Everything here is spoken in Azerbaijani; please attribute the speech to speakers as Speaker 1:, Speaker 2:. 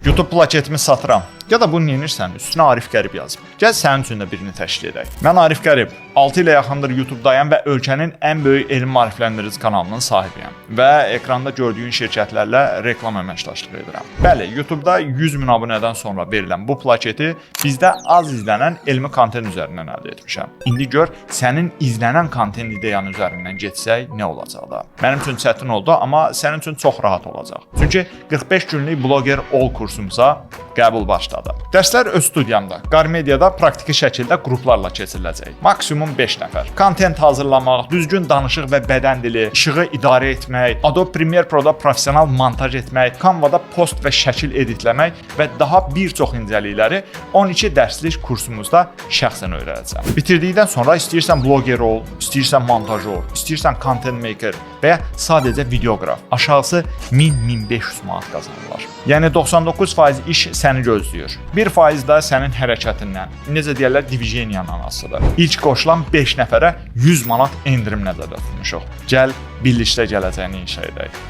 Speaker 1: YouTube plaketimi satıram. Ya da bunu neyinirsən, üstünə Arif Qərib yazıb. Gəl sənin üçün də birini təşkil edək. Mən Arif Qərib, 6 ilə yaxındır YouTube-dayam və ölkənin ən böyük elm maarifləndirici kanalının sahibiyəm və ekranda gördüyün şirkətlərlə reklam əməkdaşlığı edirəm. Bəli, YouTube-da 100 min abunədən sonra verilən bu plaketi bizdə az izlənən elmi kontent üzərindən əldə etmişəm. İndi gör, sənin izlənən kontent ideyanın üzərindən getsək nə olacaq da? Mənim üçün çətin oldu, amma sənin üçün çox rahat olacaq. Çünki 45 günlük Blogger All kursumuza qəbul başladı. Dərslər öz studiyamda, Qarmediada praktiki şəkildə qruplarla keçiriləcək. Maksimum 5 nəfər. Kontent hazırlamaq, düzgün danışıq və bədən dili, işığı idarə etmək, Adobe Premiere Pro-da professional montaj etmək, Canva-da post və şəkil editləmək və daha bir çox incəlikləri 12 dərslik kursumuzda şəxsən öyrədəcəm. Bitirdikdən sonra istəyirsən blogger ol, istəyirsən montajör, istəyirsən content maker və ya sadəcə videoqraf. Aşağısı 1000-1500 manat qazanırlar. Yəni 99% iş səni gözləyir. 1% da sənin hərəkətindən, necə deyirlər, diviziyondan asılıdır. İlk qoşulan 5 nəfərə 100 manat endirim nəzərdə tutmuşuq. Gəl, birlikdə gələcəyini inşa edək.